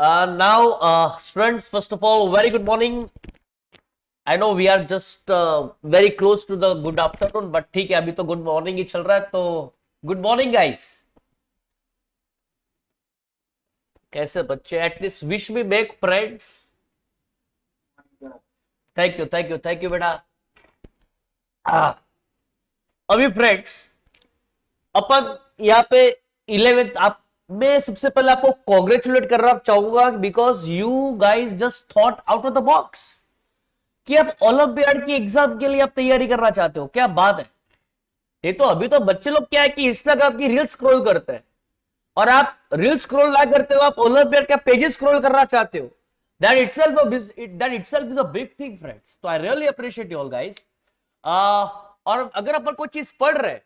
Now, students, first of all, very good morning. I know we are just very close to the good afternoon, but ठीक है अभी तो good morning ही चल रहा है तो good morning guys. कैसे बच्चे? At least wish me back friends. Thank you बेटा. अभी फ्रेंड्स अपन यहाँ पे 11th आप मैं सबसे पहले आपको कॉन्ग्रेचुलेट करना चाहूंगा because you guys just thought out of the box कि आप ओलंपियाड की एग्जाम के लिए आप तैयारी करना चाहते हो. क्या बात है. ये तो अभी तो बच्चे लोग क्या है कि इंस्टाग्राम की रील स्क्रॉल करते हैं और आप रील स्क्रॉल ना करते हो, आप ओलंपियाड का पेजेस स्क्रॉल करना चाहते हो. That itself is a big thing friends. तो I really appreciate you all guys. और अगर अपन कोई चीज पढ़ रहे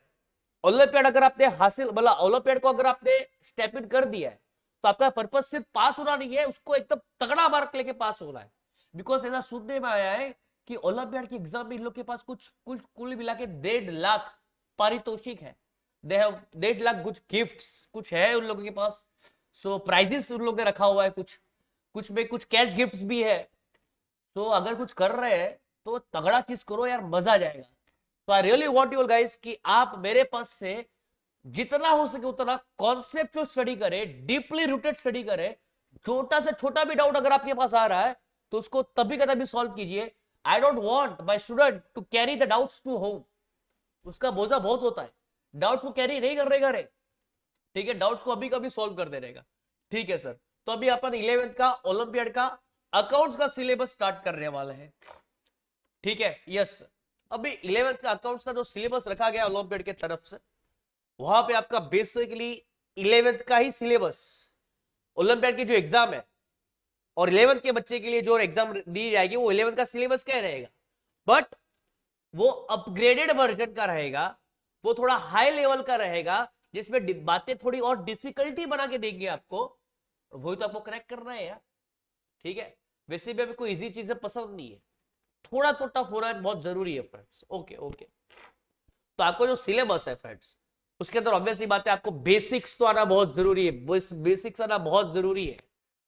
ओलंपियाड अगर आपने हासिल बोला ओलंपियाड को अगर आपने स्टेप इन कर दिया है तो आपका पर्पस सिर्फ पास होना नहीं है, उसको एकदम तगड़ा मार्क लेके पास होना है. बिकॉज ऐसा सुनने में आया है कि ओलंपियाड की एग्जाम में इन लोग के पास कुल मिला के 1.5 लाख पारितोषिक है. दे हैव 1.5 लाख कुछ गिफ्ट्स कुछ है उन लोगों के पास. सो प्राइजेस उन लोगों ने रखा हुआ है, कुछ में कुछ कैश गिफ्ट्स भी है. तो अगर कुछ कर रहे हैं तो तगड़ा चीज करो यार, मजा आ जाएगा. तो I really want you guys कि आप मेरे पास से जितना हो सके उतना कॉन्सेप्चुअल स्टडी करें, डीपली रूटेड स्टडी करें. छोटा से छोटा भी डाउट अगर आपके पास आ रहा है तो उसको तभी का तभी सॉल्व कीजिए. I don't want my student to carry the doubts to home. उसका बोझा बहुत होता है, डाउट्स को कैरी नहीं कर रहेगा रे. ठीक है, डाउट्स को अभी कभी सॉल्व कर देगा. ठीक है सर. तो अभी अपन 11th का ओलंपियाड का अकाउंट्स का सिलेबस स्टार्ट करने वाले हैं. ठीक है, यस. अभी 11th का अकाउंट्स का जो सिलेबस रखा गया ओलंपियाड के तरफ से वहां पे आपका बेसिकली 11th का ही सिलेबस ओलंपियाड की जो एग्जाम है और 11th के बच्चे के लिए जो एग्जाम दी जाएगी वो 11th का सिलेबस क्या रहेगा, बट वो अपग्रेडेड वर्जन का रहेगा. वो थोड़ा हाई लेवल का रहेगा जिसमें बातें थोड़ी और डिफिकल्टी बना के देंगे आपको. वही तो आपको क्रैक करना है यार. ठीक है, वैसे भी अभी कोई इजी चीजें पसंद नहीं है, थोड़ा तो टफ होना बहुत जरूरी है फ्रेंड्स. Okay okay. तो आपको जो सिलेबस है फ्रेंड्स उसके अंदर ऑब्वियसली बात है आपको बेसिक्स तो आना बहुत जरूरी है. बेसिक्स आना बहुत जरूरी है.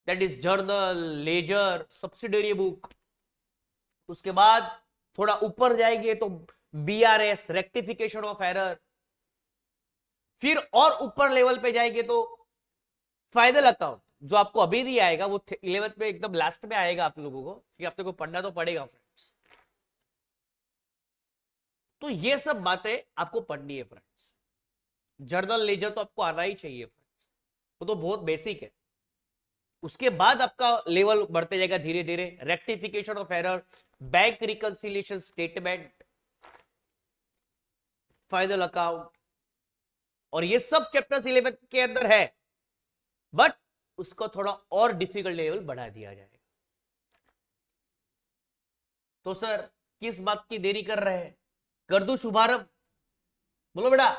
That is journal, ledger, subsidiary book. उसके बाद थोड़ा ऊपर जाएंगे तो बीआरएस, रेक्टिफिकेशन ऑफ एरर. फिर और ऊपर लेवल पे जाएंगे तो फाइनल अकाउंट जो आपको अभी नहीं आएगा वो 11th में एकदम लास्ट में आएगा आप लोगों को, कि आप लोगों को पढ़ना तो पड़ेगा फ्रेंड्स. तो ये सब बातें आपको पढ़नी है फ्रेंड्स. जर्नल लेजर तो आपको आना ही चाहिए फ्रेंड्स, वो तो बहुत बेसिक है. उसके बाद आपका लेवल बढ़ते जाएगा धीरे धीरे. Rectification of error, bank reconciliation statement, final account. और ये सब चैप्टर 11 के अंदर है, बट उसको थोड़ा और डिफिकल्ट लेवल बढ़ा दिया जाएगा. तो सर किस बात की देरी कर रहे हैं, कर दूं शुभारंभ? बोलो बेटा,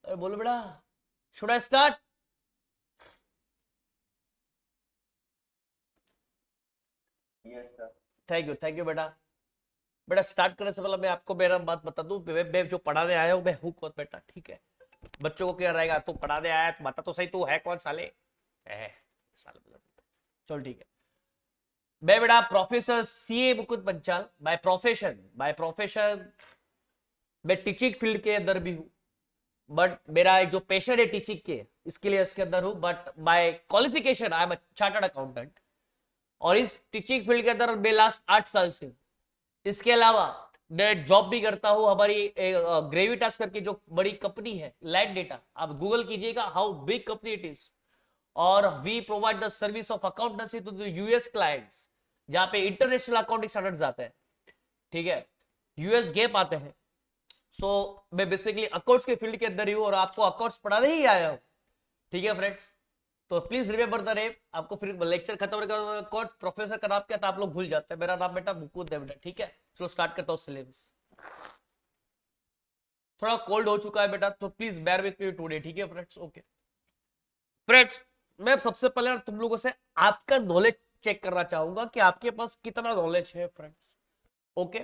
बोलो बेटा, should I start? Thank you बेटा. बेटा स्टार्ट करने से पहले मैं आपको मेरा बात बता दूं, मैं जो पढ़ाने आया हूं मैं हूं कौन बेटा. ठीक है, बच्चों को क्या रहेगा तू पढ़ाने आया तो बता तो सही तू है कौन साले. चल ठीक है. मैं बेटा professor CA Mukund Panchal. By profession मैं टीचिंग फील्ड के अंदर भी हूँ, बट मेरा जो पैशन है टीचिंग के इसके लिए इसके अंदर हूँ. But by qualification I am a chartered accountant. और इस टीचिंग फील्ड के अंदर मैं लास्ट 8 साल से. इसके अलावा मैं जॉब भी करता हूँ हमारी ग्रेविटास करके जो बड़ी कंपनी है लाइट डेटा. आप गूगल कीजिएगा how big company it is. और we provide the service of accountancy to the US clients जहां पे इंटरनेशनल अकाउंटिंग स्टैंडर्ड्स आते हैं. ठीक है, यूएस गेप आते हैं. सो मैं बेसिकली अकाउंट्स के फील्ड के अंदर ही हूँ और आपको अकाउंट्स पढ़ाने ही आया हूँ. ठीक है फ्रेंड्स, तो प्लीज रिमेंबर द नेम. आपको फिर लेक्चर खत्म होने के प्रोफेसर का नाम क्या था आप लोग भूल जाते हैं. मेरा नाम बेटा मुकुंद है बेटा. ठीक है, चलो स्टार्ट करता हूँ सिलेबस. थोड़ा कोल्ड हो चुका है बेटा तो please bear with me today. ठीक है फ्रेंड्स. ओके फ्रेंड्स, मैं सबसे पहले तुम लोगों से आपका नॉलेज चेक करना चाहूंगा कि आपके पास कितना नॉलेज है friends. Okay,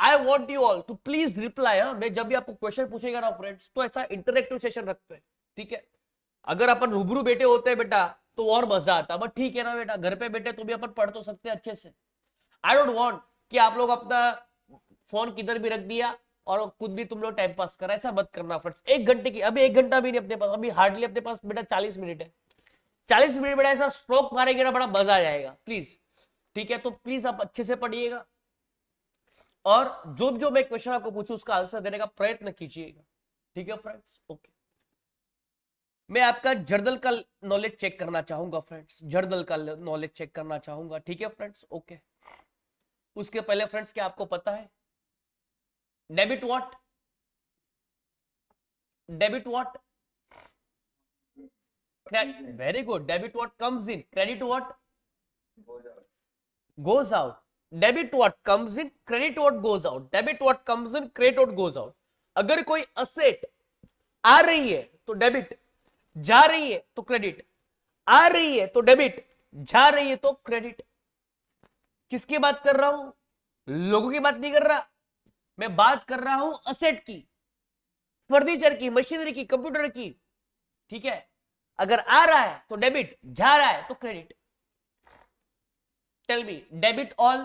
I want you all to please reply. मैं जब भी आपको क्वेश्चन पूछेगा ना फ्रेंड्स तो ऐसा इंटरेक्टिव सेशन रखते हैं. ठीक है, अगर अपन रूबरू बैठे होते हैं बेटा तो और मजा आता, बट ठीक है ना बेटा, घर पे बैठे तो भी अपन पढ़ तो सकते हैं अच्छे से। आई डोंट वांट कि आप लोग अपना फोन किधर भी रख दिया और खुद भी तुम लोग टाइम पास करा, ऐसा मत करना फ्रेंड्स। 1 घंटे की, अभी 1 घंटा भी नहीं अपने पास, अभी हार्डली अपने पास बेटा 40 मिनट है। 40 मिनट बेटा ऐसा स्ट्रोक मारेंगे ना, बड़ा मजा आ जाएगा प्लीज। ठीक है, तो प्लीज आप अच्छे से पढ़िएगा और जो जो मैं क्वेश्चन आपको पूछूं उसका आंसर देने का प्रयत्न कीजिएगा। ठीक है फ्रेंड्स, ओके। मैं आपका जर्नल का नॉलेज चेक करना चाहूंगा फ्रेंड्स, जर्नल का नॉलेज चेक करना चाहूंगा। ठीक है फ्रेंड्स, ओके। उसके पहले फ्रेंड्स क्या आपको पता है debit what, debit what, very good, debit what comes in, credit what goes out, debit what comes in, credit what goes out, debit what comes in, credit what goes out। अगर कोई asset आ रही है तो debit, जा रही है तो credit, आ रही है तो डेबिट, जा रही है तो क्रेडिट। किसकी बात कर रहा हूं, लोगों की बात नहीं कर रहा, मैं बात कर रहा हूं असेट की, फर्नीचर की, मशीनरी की, कंप्यूटर की। ठीक है, अगर आ रहा है तो डेबिट, जा रहा है तो credit. Tell me, debit all,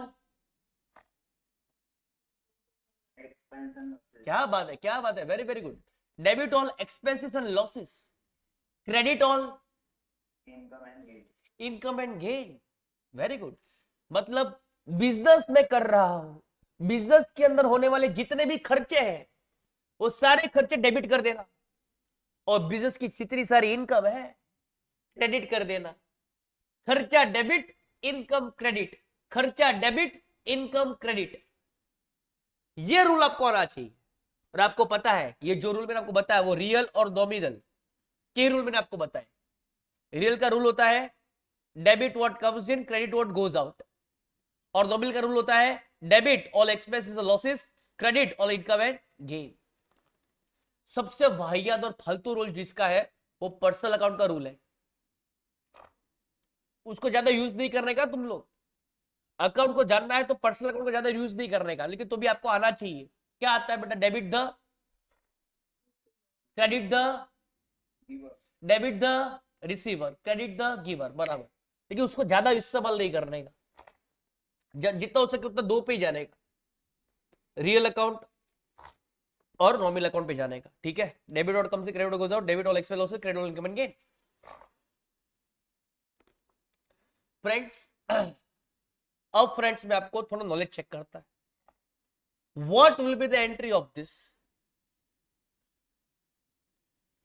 क्या बात है, क्या बात है, very very good. Debit all expenses and losses, credit all income and gain, very good. मतलब बिजनेस में कर रहा हूं, बिजनेस के अंदर होने वाले जितने भी खर्चे हैं वो सारे खर्चे डेबिट कर देना, और बिजनेस की जितनी सारी इनकम है क्रेडिट कर देना। खर्चा डेबिट, इनकम क्रेडिट, खर्चा डेबिट, इनकम क्रेडिट। ये रूल आपको आना चाहिए। और आपको पता है ये जो रूल मैंने आपको बताया वो रियल और नॉमिनल के रूल मैंने आपको बताया। रियल का रूल होता है debit what comes in, credit what goes out, और नॉमिनल का रूल होता है debit all expenses and losses, credit all income and gain. सबसे वाहियात और फालतू रूल जिसका है वो पर्सनल अकाउंट का रूल है, उसको ज्यादा यूज नहीं करने का। तुम लोग अकाउंट को जानना है तो पर्सनल अकाउंट को ज्यादा यूज नहीं करने का, लेकिन तो भी आपको आना चाहिए। क्या आता है बेटा, debit the, credit the, debit the receiver, credit the giver, बराबर। लेकिन उसको ज्यादा इस्तेमाल नहीं करने का, जितना हो सके उतना दो पे ही जाने का, रियल अकाउंट और नॉमिनल अकाउंट पे जाने का। ठीक है, डेबिट और कम से credit goes out, debit all expense losses, credit all income and gain. Friends अब फ्रेंड्स मैं आपको थोड़ा नॉलेज चेक करता है। What will be the entry of this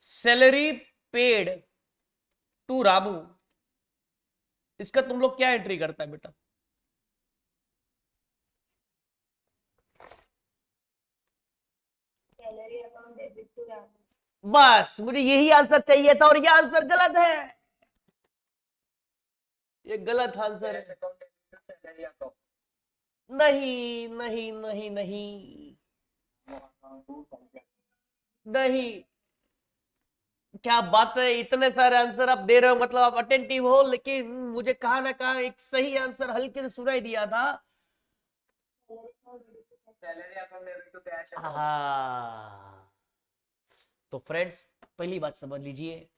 salary paid to Ramu, इसका तुम लोग क्या एंट्री करता है बेटा? Salary account debit to Ramu. बस मुझे यही आंसर चाहिए था और ये आंसर गलत है, ये गलत आंसर है। नहीं नहीं नहीं नहीं नहीं, क्या बात है, इतने सारे आंसर आप दे रहे हो, मतलब आप अटेंटिव हो, लेकिन मुझे कहा ना कहा एक सही आंसर हल्के से सुनाई दिया था। हाँ, तो फ्रेंड्स पहली बात समझ लीजिए,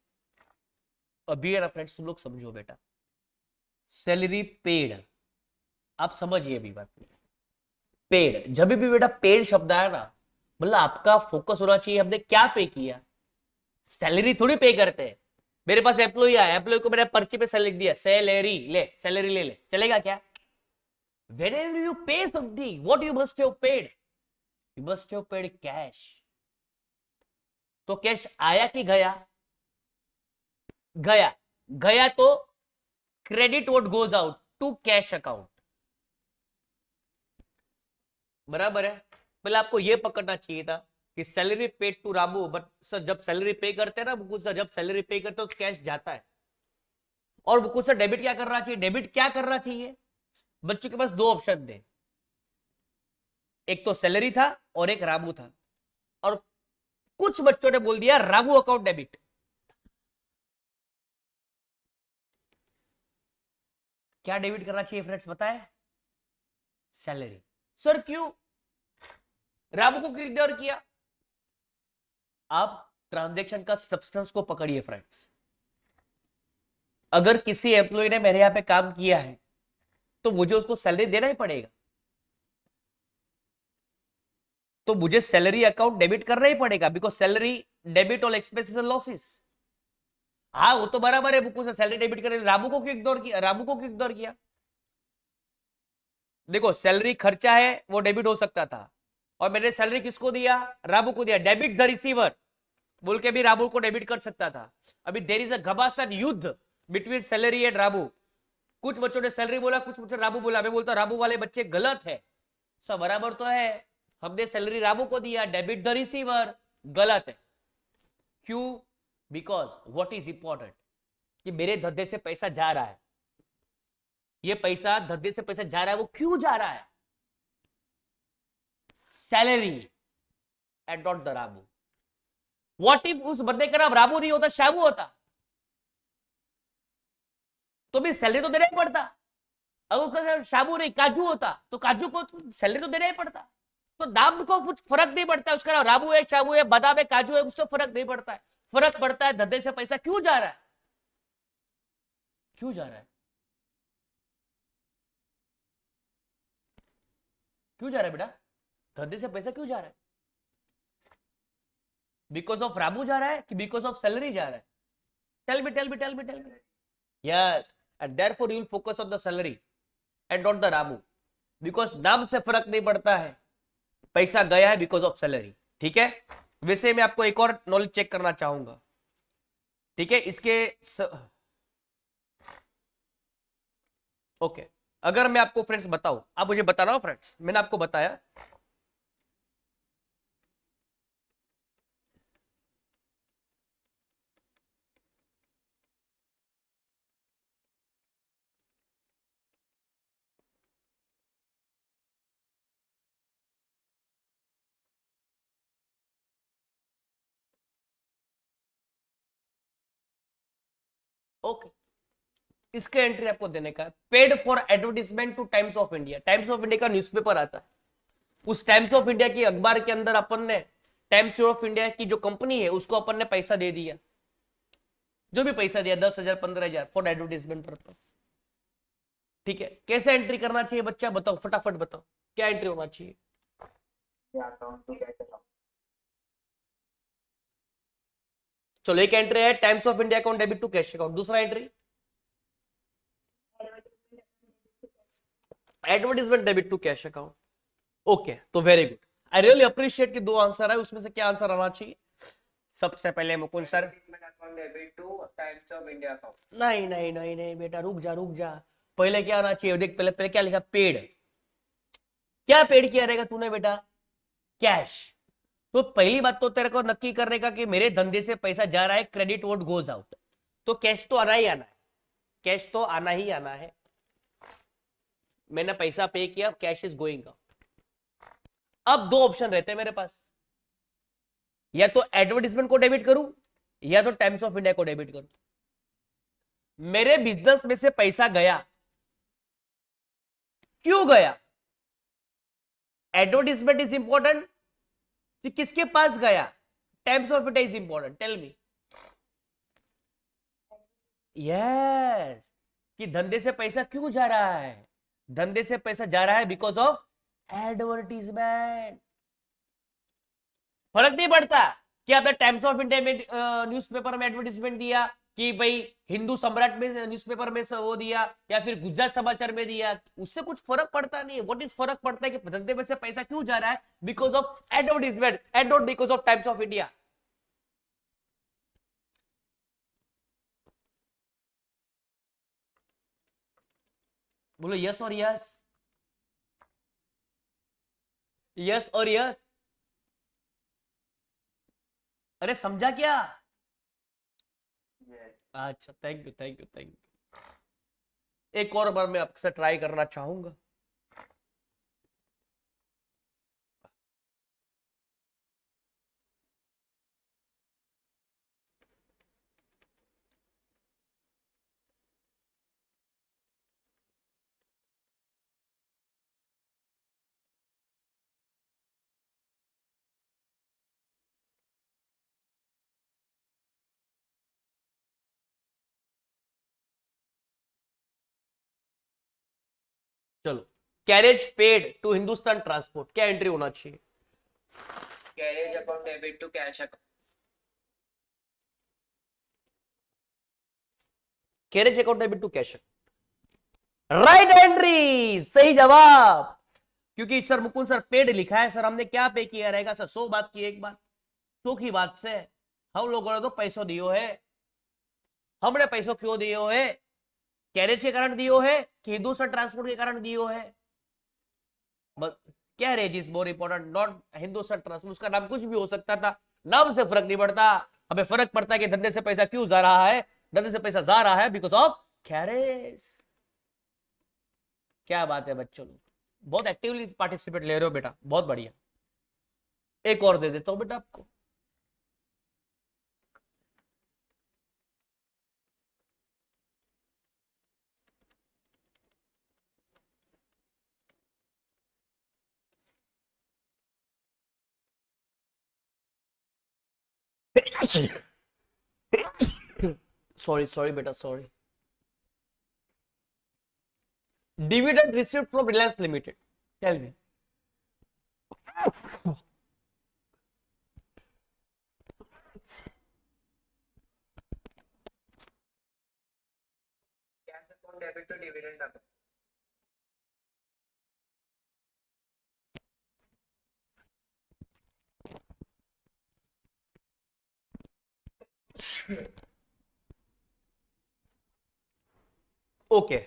अभी है ना फ्रेंड्स, तुम लोग समझो बेटा, सैलरी पेड, आप समझिए अभी बात, पेड, जब भी बेटा पेड शब्द आया ना, मतलब आपका फोकस होना चाहिए हमने क्या पे किया। सैलरी थोड़ी पे करते हैं, मेरे पास एम्प्लॉय आया, एम्प्लॉय को मैंने पर्ची पे लिख दिया सैलरी ले, सैलरी ले ले, चलेगा क्या? whenever you pay something, what you must have paid, you must have paid cash। तो कैश आया कि गया? गया, गया तो credit what goes out to cash account, बराबर है। पहले आपको यह पकड़ना चाहिए था कि salary paid to Ramu, but sir जब सैलरी पे करते हैं ना बुकू सर, जब सैलरी पे करते हैं तो कैश जाता है, और बुकू सर डेबिट क्या करना चाहिए, डेबिट क्या करना चाहिए? बच्चों के पास दो ऑप्शन थे, एक तो सैलरी था और एक रामू था, और कुछ बच्चों ने बोल दिया रामू अकाउंट डेबिट। क्या डेबिट करना चाहिए फ्रेंड्स बताए? सैलरी। सर क्यों? रामू को क्लियर किया। आप ट्रांजैक्शन का सब्सटेंस को पकड़िए फ्रेंड्स, अगर किसी एम्प्लॉय ने मेरे यहाँ पे काम किया है तो मुझे उसको सैलरी देना ही पड़ेगा, तो मुझे सैलरी अकाउंट डेबिट करना ही पड़ेगा, because salary debit all expenses and losses. हाँ वो तो बराबर है, बुकू से सैलरी डेबिट करें। राबू को क्यों इग्नोर किया, राबू को क्यों इग्नोर किया? देखो सैलरी खर्चा है वो डेबिट हो सकता था, और मैंने सैलरी किसको दिया, राबू को दिया, डेबिट द रिसीवर बोल के भी राबू को डेबिट कर सकता था। अभी देर इज अ घमासान युद्ध बिटवीन सैलरी एंड राबू। कुछ बच्चों ने सैलरी बोला, कुछ बच्चों ने राबू बोला। मैं बोलता राबू वाले बच्चे गलत है, सब बराबर तो है। हमने सैलरी राबू को दिया, डेबिट द रिसीवर, गलत है। क्यों? बिकॉज व्हाट इज इंपॉर्टेंट कि मेरे धंधे से पैसा जा रहा है, ये पैसा धंधे से पैसा जा रहा है, वो क्यों जा रहा है? सैलरी एंड नॉट द राबू। व्हाट इफ उस बंदे का नाम राबू नहीं होता, शाबू होता, तो भी सैलरी तो देना ही पड़ता। अगर उसका शाबू नहीं काजू होता तो काजू को सैलरी तो देना ही पड़ता। तो नाम को कुछ फर्क नहीं पड़ता, उसका नाम राबू है, शाबू है, बादाम है, काजू है, उससे फर्क नहीं पड़ता है। फर्क पड़ता है धंधे से पैसा क्यों जा रहा है, क्यों जा रहा है, क्यों जा रहा है बेटा, धंधे से पैसा क्यों जा रहा है? बिकॉज ऑफ राबू जा रहा है कि बिकॉज ऑफ सैलरी जा रहा है? Tell me tell me tell me tell me. Yes, and therefore you will focus on the salary and not the राबू, बिकॉज नाम से फर्क नहीं पड़ता है, पैसा गया है बिकॉज ऑफ सैलरी। ठीक है, वैसे मैं आपको एक और नॉलेज चेक करना चाहूंगा। ठीक है, ओके, अगर मैं आपको फ्रेंड्स बताऊं, आप मुझे बताना हो फ्रेंड्स, मैंने आपको बताया ओके, इसके एंट्री आपको देने का है, paid for advertisement two times of India. Times of India का न्यूज़पेपर आता है, उस टाइम्स ऑफ इंडिया की अखबार के अंदर अपन ने टाइम्स ऑफ इंडिया की जो कंपनी है उसको अपन ने पैसा दे दिया, जो भी पैसा दिया 10,000 15,000 फॉर एडवर्टीजमेंट पर्पस। ठीक है, कैसे एंट्री करना चाहिए बच्चा, बताओ फटाफट बताओ, क्या एंट्री होना चाहिए? चलो एक एंट्री है Times of India account debit to cash account, दूसरा entry advertisement debit to cash account. Okay, तो very good, I really appreciate कि दो आंसर है, उसमें से क्या आंसर आना चाहिए? सबसे पहले मुकुंद सर, नहीं नहीं नहीं नहीं बेटा, रुक जा रुक जा, पहले क्या आना चाहिए देख, पहले पहले क्या लिखा, पेड। क्या पेड किया रहेगा तूने बेटा? कैश। तो पहली बात तो तेरे को नक्की करने का कि मेरे धंधे से पैसा जा रहा है, क्रेडिट वोट गोज आउट, तो कैश तो आना ही आना है, कैश तो आना ही आना है। मैंने पैसा पे किया, कैश इज गोइंग आउट। अब दो ऑप्शन रहते हैं मेरे पास, या तो एडवर्टीजमेंट को डेबिट करूं या तो टाइम्स ऑफ इंडिया को डेबिट करूं। मेरे बिजनेस में से पैसा गया, क्यों गया? एडवर्टीजमेंट इज इंपॉर्टेंट कि किसके पास गया? Times of India is important, tell me. Yes, कि धंधे से पैसा क्यों जा रहा है? धंधे से पैसा जा रहा है बिकॉज ऑफ एडवर्टीजमेंट। फर्क नहीं पड़ता कि आपने टाइम्स ऑफ इंडिया में न्यूज़पेपर में एडवर्टीजमेंट दिया, कि भाई हिंदू सम्राट में न्यूज़पेपर में वो दिया, या फिर गुजरात समाचार में दिया, उससे कुछ फर्क पड़ता नहीं है। व्हाट इज फर्क पड़ता है कि धंधे में से पैसा क्यों जा रहा है? Because of advertisement and not because of Times of India. बोलो यस और यस, यस और यस। अरे समझा क्या? अच्छा, thank you thank you thank you. एक और बार मैं आपसे ट्राई करना चाहूंगा। Carriage paid to Hindustan transport, क्या एंट्री होना चाहिए? Carriage account debit to cash account. Carriage account debit to cash, right entry, सही जवाब। क्योंकि सर मुकुंद सर पेड लिखा है, सर हमने क्या पे किया रहेगा सर? 100 बात की एक बात, चौकी बात से हम लोगों ने तो पैसों दियो है। हमने पैसों क्यों दियो है? कैरेज के कारण दियो है कि हिंदुस्तान ट्रांसपोर्ट के कारण दियो है? Carriage is more important, not Hindustan transport. उसका नाम कुछ भी हो सकता था, नाम से फर्क नहीं पड़ता। हमें फर्क पड़ता है कि धंधे से पैसा क्यों जा रहा है। धंधे से पैसा जा रहा है बिकॉज ऑफ कैरेज। क्या बात है बच्चों, लोग बहुत एक्टिवली पार्टिसिपेट ले रहे हो बेटा, बहुत बढ़िया। एक और दे देता हूं बेटा आपको। सॉरी सॉरी बेटा, sorry. Dividend received from Reliance limited, tell me. Cash account debit to dividend account. Okay,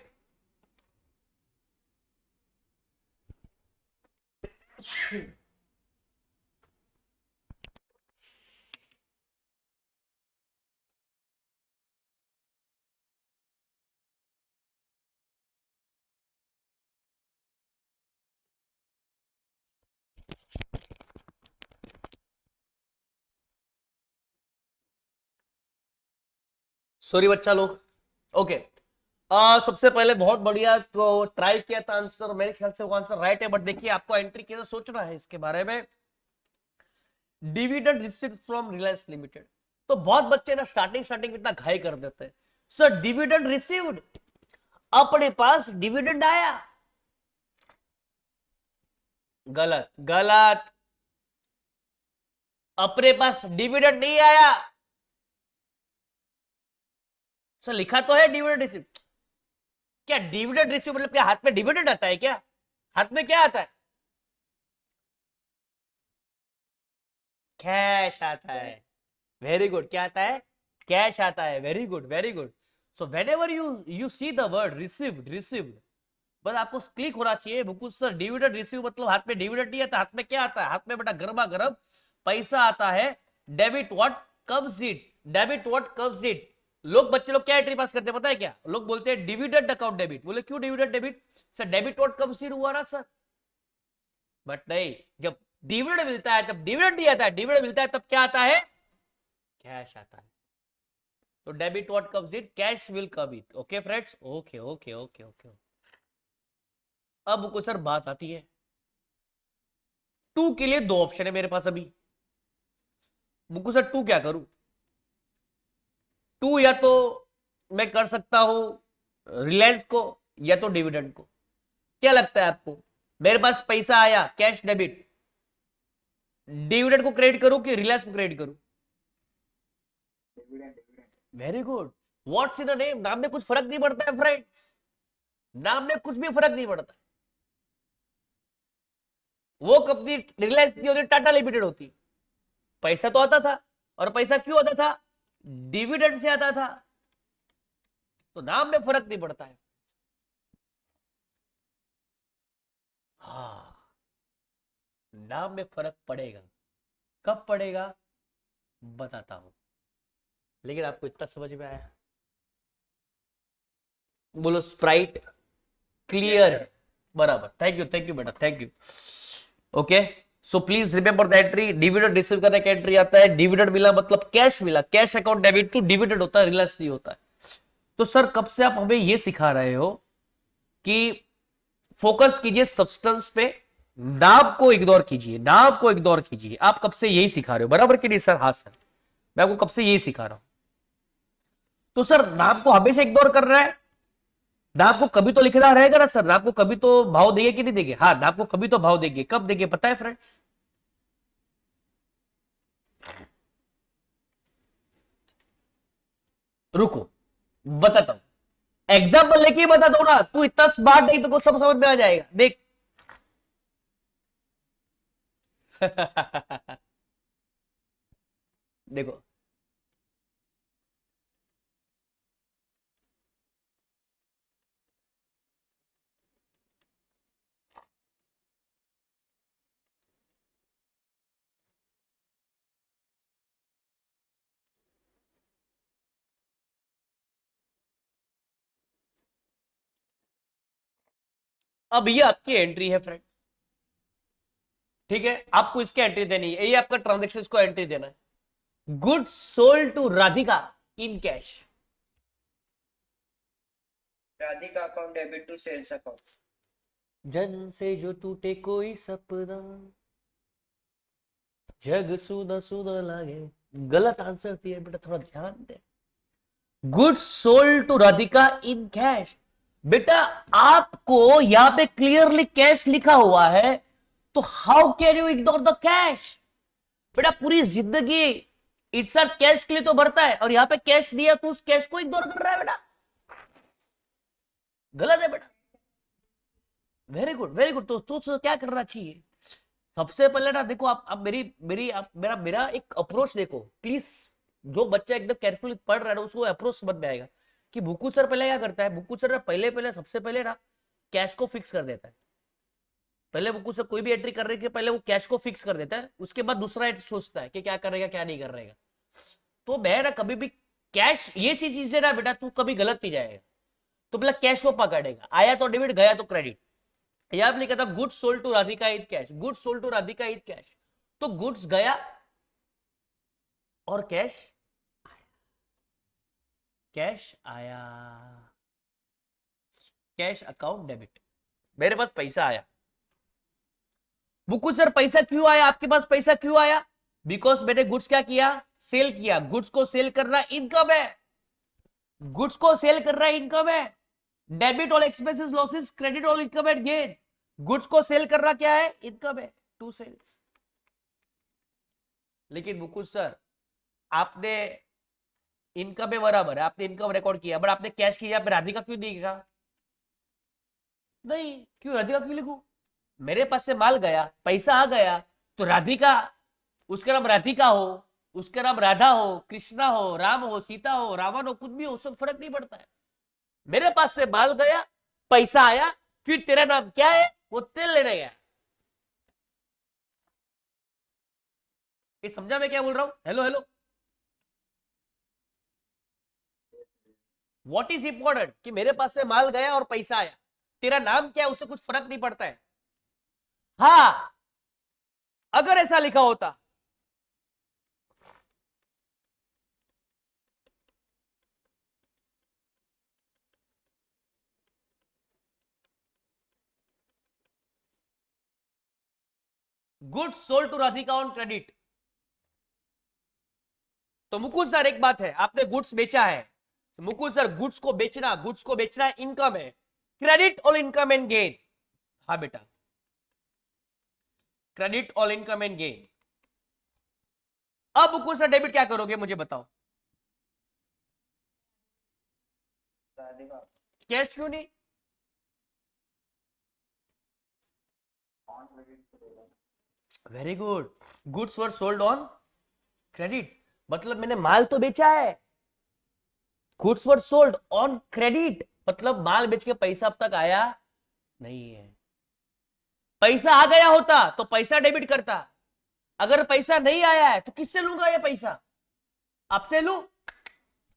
sorry बच्चा लोग। ओके, सबसे पहले बहुत बढ़िया तो ट्राई किया था आंसर, मेरे ख्याल से वो आंसर राइट है। बट देखिए आपको एंट्री कैसे सोचना है इसके बारे में। Dividend received from Reliance limited, तो बहुत बच्चे ना स्टार्टिंग स्टार्टिंग इतना घाई कर देते हैं। सर डिविडेंड रिसीव्ड, अपने पास डिविडेंड आया, गलत गलत। अपने पास डिविडेंड नहीं आया। सर लिखा तो है डिविडेंड रिसीव। क्या डिविडेंड रिसीव मतलब क्या हाथ में डिविडेंड आता है क्या? हाथ में क्या आता है? कैश आता है। वेरी गुड, क्या आता है? कैश आता है। Very good very good. So when ever you see the word received, received, बस आपको क्लिक होना चाहिए मुकुंद सर डिविडेंड रिसीव मतलब हाथ में डिविडेंड नहीं आता। हाथ में क्या आता है? हाथ में बेटा गरमा गरम पैसा आता है। Debit what comes it, debit what comes it. लोग बच्चे लोग क्या एंट्री पास करते हैं पता है क्या? लोग बोलते हैं डिविडेंड अकाउंट डेबिट। बोले क्यों dividend debit? Sir debit what comes it हुआ ना सर। बट नहीं, जब डिविडेंड मिलता है तब डिविडेंड नहीं आता है, डिविडेंड मिलता है तब क्या आता है? कैश आता है। तो debit what comes it, cash will come it. Okay friends, okay okay okay okay. अब को सर बात आती है टू के लिए दो ऑप्शन है मेरे पास अभी। मुकु सर टू क्या करूं? टू या तो मैं कर सकता हूं रिलायंस को या तो डिविडेंड को। क्या लगता है आपको? मेरे पास पैसा आया कैश डेबिट, डिविडेंड को क्रेडिट करूं कि रिलायंस को क्रेडिट करूं? Very good. What's in the name, नाम में कुछ फर्क नहीं पड़ता है फ्रेंड्स, नाम में कुछ भी फर्क नहीं पड़ता। वो कंपनी रिलायंस नहीं होती, टाटा लिमिटेड होती। पैसा तो आता था, और पैसा क्यों आता था? डिविडेंड से आता था। तो नाम में फर्क नहीं पड़ता है। हाँ, नाम में फर्क पड़ेगा। कब पड़ेगा बताता हूं, लेकिन आपको इतना समझ में आया? बोलो स्प्राइट क्लियर है, बराबर। थैंक यू बेटा, thank you. Okay, so please remember the entry. Dividend receive करने का एंट्री आता है। डिविडेंड मिला मतलब कैश मिला, cash account debit to dividend होता है, रिलायंस नहीं होता है। तो सर कब से आप हमें ये सिखा रहे हो कि फोकस कीजिए सब्सटेंस पे, नाम को इग्नोर कीजिए, नाम को इग्नोर कीजिए। आप कब से यही सिखा रहे हो, बराबर कि नहीं सर? हाँ सर, मैं आपको कब से यही सिखा रहा हूं। तो सर नाम को हमेशा इग्नोर कर रहा है, नाम को कभी तो लिखना रहेगा ना सर, नाम को कभी तो भाव देंगे कि नहीं देंगे? हाँ, नाम को कभी तो भाव देंगे। कब देंगे पता है फ्रेंड्स? रुको बताता हूं, एग्जाम्पल लेके ही बता दो ना, तू इतना स्मार्ट नहीं तो सब समझ में आ जाएगा, देख। देखो, अब ये आपकी एंट्री है फ्रेंड, ठीक है? आपको इसकी एंट्री देनी है, ये आपका ट्रांजेक्शन को एंट्री देना है। Goods sold to Radhika in cash. Radhika account debit to sales account. जन से जो टूटे कोई सपना, जग सुना सुना लागे। गलत आंसर दिया बेटा, थोड़ा ध्यान दे। Goods sold to Radhika in cash. बेटा आपको यहां पे क्लियरली कैश लिखा हुआ है, तो how can you ignore the cash? बेटा पूरी जिंदगी इट्स कैश के लिए तो भरता है, और यहां पे कैश दिया तो उस कैश को इग्नोर कर रहा है बेटा। गलत है बेटा। Very good very good. तो क्या करना चाहिए? सबसे पहले ना देखो, आप मेरी मेरी आप मेरा मेरा एक अप्रोच देखो प्लीज। जो बच्चा एकदम केयरफुली पढ़ रहा है ना, उसको अप्रोच समझ में आएगा कि बुक्कू सर पहले क्या करता है। बुक्कू सर पहले पहले सबसे पहले ना कैश को फिक्स कर देता है। पहले बुक्कू सर कोई भी एंट्री कर रहे के पहले वो कैश को फिक्स कर देता है, उसके बाद दूसरा सोचता है कि क्या करेगा क्या नहीं कर रहेगा। तो मैं ना कभी भी कैश ये चीज है ना बेटा, तू कभी गलत नहीं जाएगा। तो पहले कैश को पकड़ेगा, आया तो डेबिट, गया तो क्रेडिट। यहां लिखा था goods sold to Radhika is cash, goods sold to Radhika is cash. तो गुड्स गया और कैश कैश आया, कैश अकाउंट डेबिट। मेरे पास पैसा आया। बुक्कू सर पैसा क्यों आया आपके पास? पैसा क्यों आया? बिकॉज मैंने गुड्स क्या किया? सेल किया। गुड्स को सेल करना इनकम है, गुड्स को सेल करना इनकम है। Debit all expenses losses, credit all income and gain. Goods को सेल करना क्या है? इनकम है, टू सेल्स। लेकिन बुक्कू सर आपने इनकम है बराबर है, आपने इनकम रिकॉर्ड किया, बट आपने कैश किया, पे राधिका क्यों नहीं लिखा? नहीं, क्यों राधिका क्यों लिखूं? मेरे पास से माल गया, पैसा आ गया, तो राधिका, उसका नाम राधिका हो, उसका नाम राधा हो, कृष्णा हो, राम हो, सीता हो, रावण हो, कुछ भी हो, सब फर्क नहीं पड़ता है। मेरे पास से माल गया, पैसा आया, फिर तेरा नाम क्या है? वो तेल लेने गया। ये समझा मैं क्या बोल रहा हूं? Hello hello. What is important कि मेरे पास से माल गया और पैसा आया, तेरा नाम क्या है उससे कुछ फर्क नहीं पड़ता है। हाँ, अगर ऐसा लिखा होता, goods sold to Radhika on credit, तो मुकुल सर एक बात है, आपने गुड्स बेचा है, मुकुल सर गुड्स को बेचना इनकम है, credit all income and gain. हाँ बेटा, credit all income and gain. अब मुकुल सर डेबिट क्या करोगे मुझे बताओ? राधिका कैश क्यों नहीं? Very good. Goods were sold on credit, मतलब मैंने माल तो बेचा है। Goods were sold on credit मतलब माल बेच के पैसा अब तक आया नहीं है। पैसा आ गया होता तो पैसा डेबिट करता, अगर पैसा नहीं आया है तो किससे लूंगा ये पैसा? आपसे लू।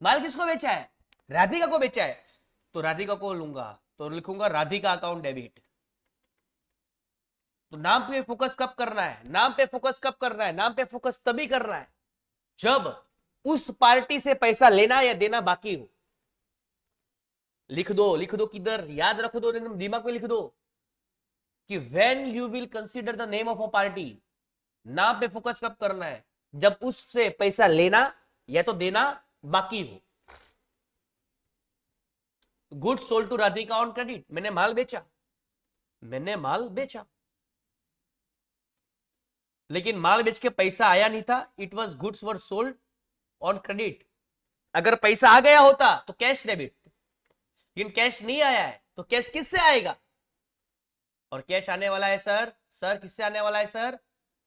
माल किसको बेचा है? राधिका को बेचा है, तो राधिका को लूंगा, तो लिखूंगा राधिका अकाउंट डेबिट। तो नाम पे फोकस कब करना है? नाम पे फोकस कब करना है? नाम पे फोकस तभी करना है जब उस पार्टी से पैसा लेना या देना बाकी हो। लिख दो किधर, याद रखो दो, दिमाग में लिख दो कि when you will consider the name of a party, नाम पे फोकस कब करना है? जब उससे पैसा लेना या तो देना बाकी हो। Good sold to Radhika on credit, मैंने माल बेचा, मैंने माल बेचा, लेकिन माल बेच के पैसा आया नहीं था, it was goods were sold on credit. अगर पैसा आ गया होता तो कैश डेबिट, लेकिन कैश नहीं आया है तो कैश किससे आएगा? और कैश आने वाला है सर, सर किससे आने वाला है सर?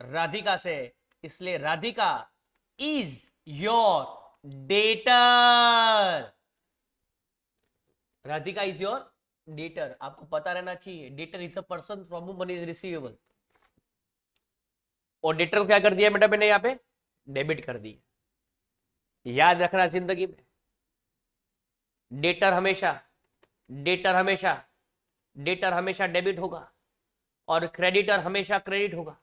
राधिका से। इसलिए Radhika is your debtor, Radhika is your debtor. आपको पता रहना चाहिए, debtor is a person from हुम मनी इज रिसीवेबल। और डेटर को क्या कर दिया बेटा मैंने यहां पे? डेबिट कर दिया। याद रखना जिंदगी में, डेटर हमेशा डेटर हमेशा डेटर हमेशा डेबिट होगा और क्रेडिटर हमेशा क्रेडिट होगा।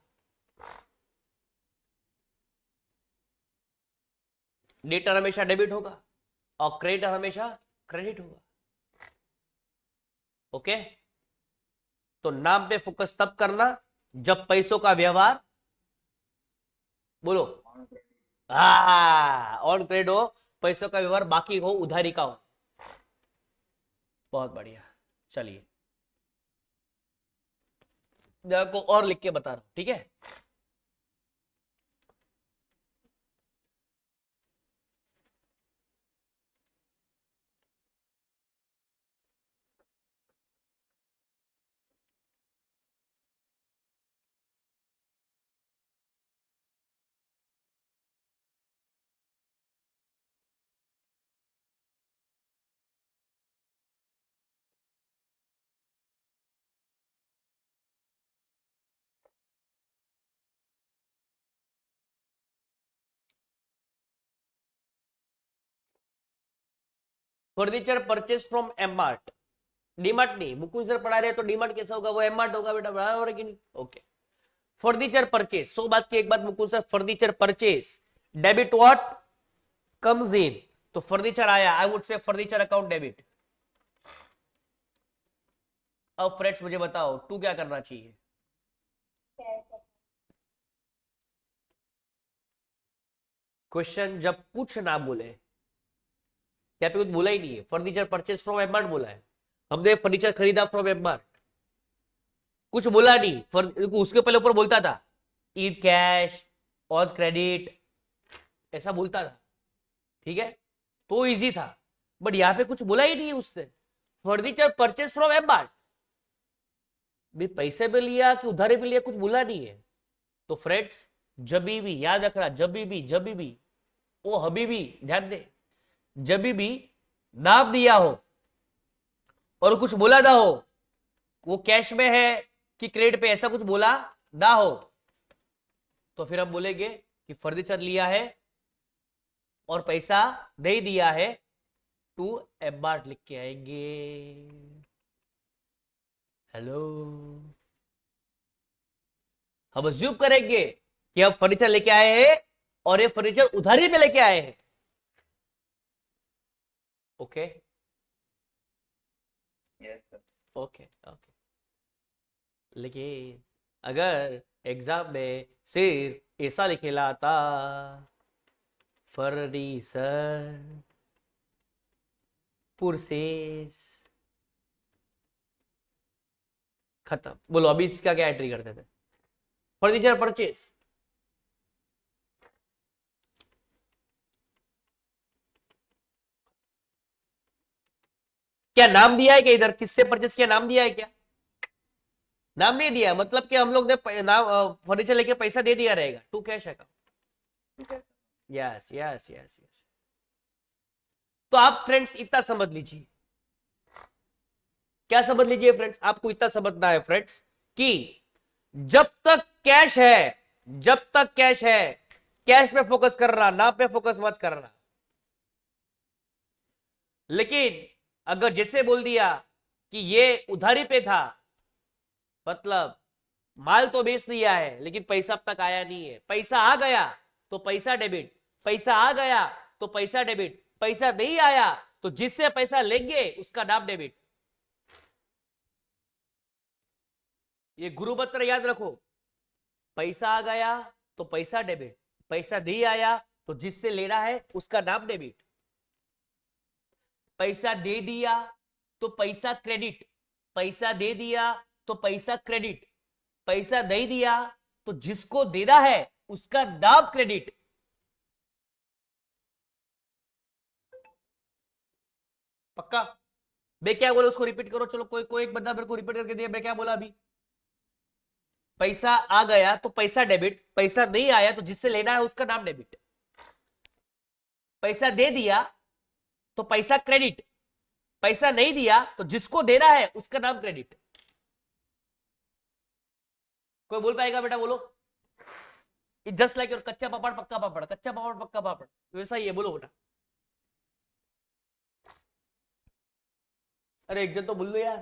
डेटर हमेशा डेबिट होगा और क्रेडिटर हमेशा क्रेडिट होगा। ओके, तो नाम पे फोकस तब करना जब पैसों का व्यवहार, बोलो, ऑन क्रेडिट हो, पैसों का व्यवहार बाकी हो, उधारी का हो। बहुत बढ़िया, चलिए को और लिख के बता रहा हूं, ठीक है? Furniture purchase from M mart, DMart नहीं, मुकुंद सर पढ़ा रहे हैं तो डीमार्ट कैसा होगा? वो एम मार्ट होगा बेटा, बराबर है कि नहीं? ओके, फर्नीचर परचेज, 100 बात की एक बात Mukund sir, furniture purchase debit what comes in, तो फर्नीचर आया, आई वुड से फर्नीचर अकाउंट डेबिट। अब फ्रेंड्स मुझे बताओ टू क्या करना चाहिए? क्वेश्चन जब कुछ ना बोले, यहाँ पे कुछ बोला ही नहीं है, furniture purchase from M mart बोला है, हमने फर्नीचर खरीदा फ्रॉम एम मार्ट, कुछ बोला नहीं। उसके पहले ऊपर बोलता था ईद कैश और क्रेडिट, ऐसा बोलता था, ठीक है, तो इजी था। बट यहाँ पे कुछ बोला ही नहीं है उसने, furniture purchase from M mart, भी पैसे भी लिया कि उधारी भी लिया, कुछ बोला नहीं है। तो फ्रेंड्स जब भी याद रखना, जब भी ओ हबीबी ध्यान दे, जब भी नाम दिया हो और कुछ बोला ना हो, वो कैश में है कि क्रेडिट पे, ऐसा कुछ बोला ना हो, तो फिर हम बोलेंगे कि फर्नीचर लिया है और पैसा नहीं दिया है, टू एम मार्ट लिख के आएंगे। हेलो, हम अज्यूम करेंगे कि हम फर्नीचर लेके आए हैं और ये फर्नीचर उधारी पे लेके आए हैं। Okay yes sir. Okay okay, लेकिन अगर एग्जाम में सिर्फ ऐसा लिखेला था फर्नीचर पुरसेस, खत्म। बोलो अभी इसका क्या एंट्री करते थे? फर्नीचर परचेस, क्या नाम दिया है क्या इधर? किससे परचेस किया, नाम दिया है क्या? नाम नहीं दिया, मतलब कि हम लोग ने नाम फर्नीचर लेके पैसा दे दिया रहेगा, to cash account. Yes yes yes yes. तो आप फ्रेंड्स इतना समझ लीजिए, क्या समझ लीजिए फ्रेंड्स, आपको इतना समझना है फ्रेंड्स कि जब तक कैश है, जब तक कैश है, कैश पे फोकस करना, नाम पे फोकस मत करना। लेकिन अगर जैसे बोल दिया कि ये उधारी पे था, मतलब माल तो बेच दिया है लेकिन पैसा अब तक आया नहीं है, पैसा आ गया तो पैसा डेबिट, पैसा आ गया तो पैसा डेबिट, पैसा नहीं आया तो जिससे पैसा लेंगे उसका नाम डेबिट। ये गुरुमंत्र याद रखो, पैसा आ गया तो पैसा डेबिट, पैसा नहीं आया तो जिससे लेना है उसका नाम डेबिट। पैसा दे दिया तो पैसा क्रेडिट, पैसा दे दिया तो पैसा क्रेडिट, पैसा नहीं दिया तो जिसको देना है उसका नाम क्रेडिट। पक्का? मैं क्या बोला उसको रिपीट करो, चलो कोई कोई एक बंदा मेरे को रिपीट करके दिया, मैं क्या बोला अभी? पैसा आ गया तो पैसा डेबिट, पैसा नहीं आया तो जिससे लेना है उसका नाम डेबिट, पैसा दे दिया तो पैसा क्रेडिट, पैसा नहीं दिया तो जिसको देना है उसका नाम क्रेडिट। कोई बोल पाएगा बेटा? बोलो। जस्ट लाइक योर कच्चा पापड़ पक्का पापड़, कच्चा पापड़ पक्का पापड़, वैसा ही है, बोलो बेटा। अरे एक जन तो बोल दो यार।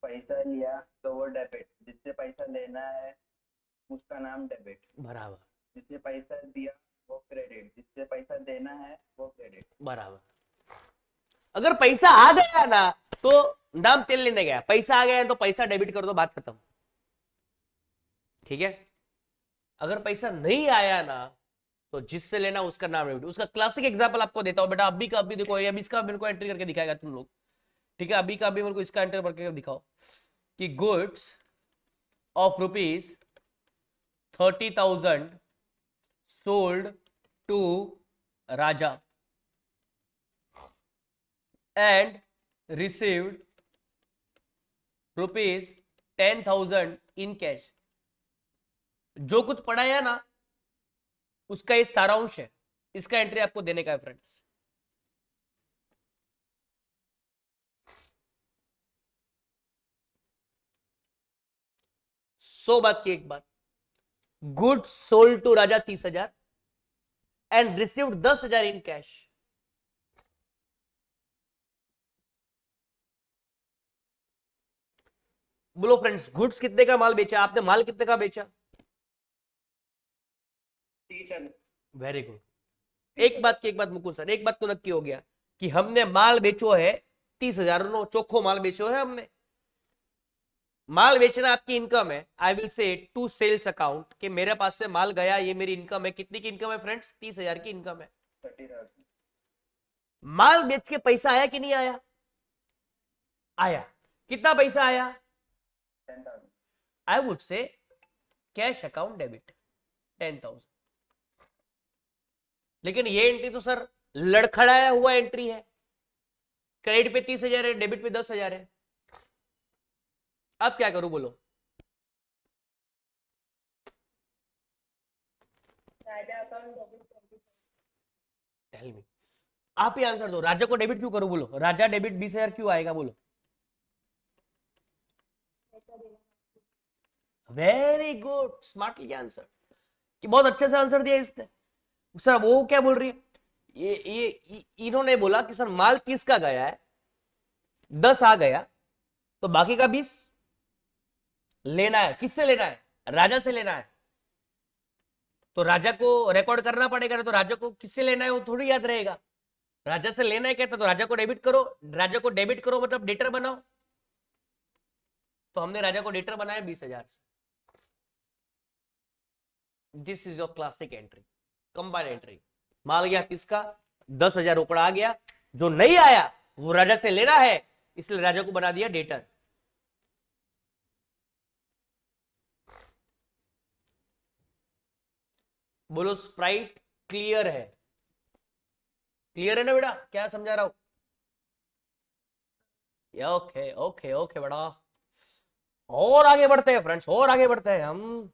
पैसा लिया तो वो डेबिट, जिससे पैसा लेना है उसका नाम डेबिट। बराबर जिससे पैसा दिया वो क्रेडिट, जिससे पैसा देना है वो क्रेडिट। बराबर। अगर पैसा आ गया ना तो नाम तेल लेने गया, पैसा आ गया तो पैसा डेबिट कर दो, बात खत्म। ठीक है? अगर पैसा नहीं आया ना तो जिससे लेना उसका नाम डेबिट। उसका क्लासिक एग्जांपल आपको देता हूं बेटा, अभी का अभी देखो, अभी इसका मेरे को एंट्री करके दिखाएगा तुम लोग। ठीक है? अभी का अभी मेरे को इसका एंट्री करके दिखाओ कि goods of ₹30,000 sold to Raja and received ₹10,000 in cash। जो कुछ पढ़ाया ना उसका ये सारांश है, इसका एंट्री आपको देने का है फ्रेंड्स। सौ बात की एक बात, goods sold to Raja 30,000 and received 10,000 in cash. बोलो फ्रेंड्स, गुड्स कितने का माल बेचा आपने? माल कितने का बेचा? 30,000। Very good. एक बात मुकुल सर, एक बात तो नक्की हो गया कि हमने माल बेचो है 30,000 नो चोखो माल बेचो है हमने। माल बेचना आपकी इनकम है। I will say to sales account कि मेरे पास से माल गया, ये मेरी इनकम है। कितनी की इनकम है फ्रेंड्स? 30,000 की इनकम है। 30,000। माल बेच के पैसा आया कि नहीं आया? आया। कितना पैसा आया? 10,000। आई वुड से कैश अकाउंट डेबिट 10,000। लेकिन ये एंट्री तो सर लड़खड़ाया हुआ एंट्री है। क्रेडिट पे 30,000 है, डेबिट पे 10,000 है। अब क्या करूं बोलो? राजा अकाउंट डेबिट कर। टेल मी, आप ही आंसर दो। राजा को डेबिट क्यों करूं बोलो? राजा डेबिट 20,000 क्यों आएगा बोलो? वेरी गुड, स्मार्टली आंसर, कि बहुत अच्छे से आंसर दिया इसने। सर वो क्या बोल रही है? ये इन्होंने बोला कि सर माल 30 का गया है, 10 आ गया तो बाकी का 20 लेना है। किससे लेना है? राजा से लेना है। तो राजा को रिकॉर्ड करना पड़ेगा ना, तो राजा को किससे लेना है वो थोड़ी याद रहेगा। राजा से लेना है कहता तो राजा को डेबिट करो, राजा को डेबिट करो मतलब डेटर बनाओ। तो हमने राजा को डेटर बनाया 20,000 से। This is your classic entry, combined entry. माल गया 30 का, 10,000 रोकड़ा आ गया, जो नहीं आया वो राजा से लेना है, इसलिए राजा को बना दिया डेटर। बोलो स्प्राइट क्लियर है? क्लियर है ना बेटा? क्या समझा रहा हूं? ओके ओके ओके बेटा, और आगे बढ़ते हैं फ्रेंड्स, और आगे बढ़ते हैं हम।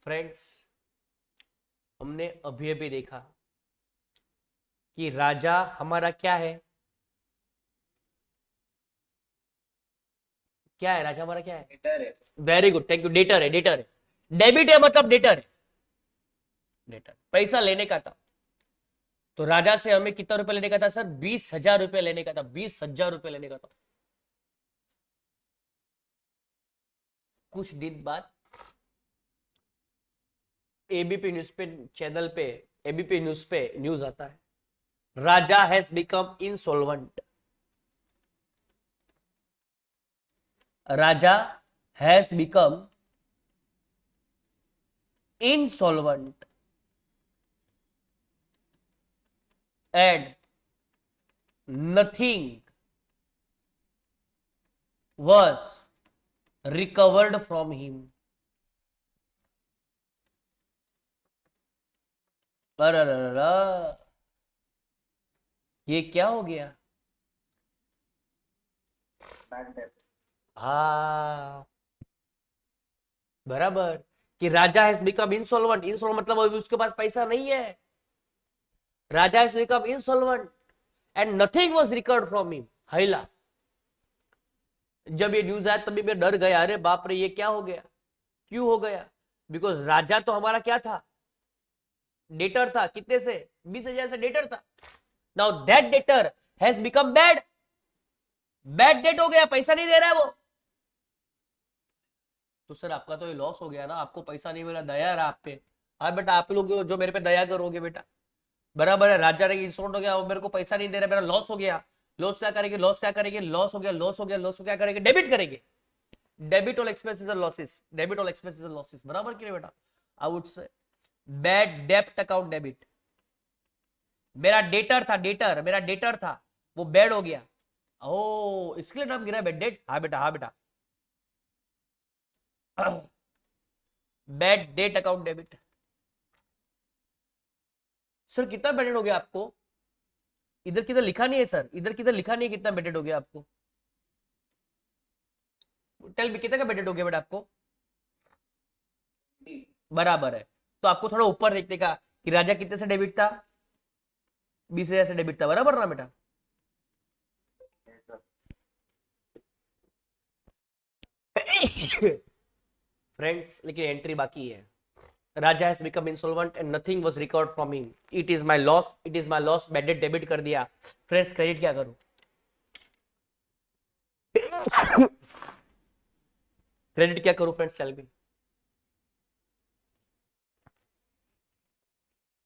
फ्रेंड्स, हमने अभी अभी देखा कि राजा हमारा क्या है? क्या है राजा हमारा? क्या है? डेटर है। Very good, thank you. Debtor है, डेटर है। डेबिट है मतलब डेटर है। डेटर पैसा लेने का था, तो राजा से हमें कितना रुपए लेने का था सर? 20,000 रुपए लेने का था। 20,000 रुपए लेने का था। कुछ दिन बाद एबीपी न्यूज पे चैनल पे, एबीपी न्यूज पे न्यूज आता है, Raja has become insolvent. Raja has become insolvent. and nothing was recovered from him. अरे ये क्या हो गया? Bad debt. हाँ बराबर, कि Raja has become insolvent. Insolvent मतलब अभी उसके पास पैसा नहीं है। Raja has become insolvent and nothing was recovered from him. हैला, जब ये न्यूज आया तभी मैं डर गया, अरे बाप रे ये क्या हो गया, क्यों हो गया? बिकॉज राजा तो हमारा क्या था, डेटर था। कितने से? 20,000 से डेटर था। Now that debtor has become bad, bad debt हो गया, पैसा नहीं दे रहा है वो। तो सर आपका तो ये लॉस हो गया ना, आपको पैसा नहीं मिला, दया रहा आप पे। हाँ बेटा, आप लोग जो मेरे पे दया करोगे बेटा, बराबर है। राजा ने इंसल्ट हो गया, वो मेरे को पैसा नहीं दे रहा, मेरा लॉस हो गया। लॉस क्या करेंगे? लॉस क्या करेंगे? लॉस हो गया, लॉस हो गया, लॉस हो क्या करेंगे? डेबिट करेंगे। Debit all expenses and losses, debit all expenses and losses, बराबर क्यों बेटा? आई वुड से बैड डेप्ट अकाउंट डेबिट। मेरा डेटर था, डेटर मेरा डेटर था, वो बैड हो गया। ओ इसके लिए नाम गिरा बैड डेट। हाँ बेटा, हाँ बेटा, bad debt account debit. Sir कितना बैडेड हो गया आपको? इधर किधर लिखा नहीं है सर, इधर किधर लिखा नहीं है कितना बैडेड हो गया आपको। टेल मी कितना का बैडेड हो गया बेटा आपको? बराबर है। तो आपको थोड़ा ऊपर देखने का कि राजा कितने से डेबिट था? 20,000 से डेबिट था, बराबर ना बेटा? फ्रेंड्स लेकिन एंट्री बाकी है। Raja has become insolvent and nothing was recovered from him. It is my loss, it is my loss. Bad debt debit कर दिया। फ्रेंड्स क्रेडिट क्या करूं? क्रेडिट क्या करूं फ्रेंड्स? चल भी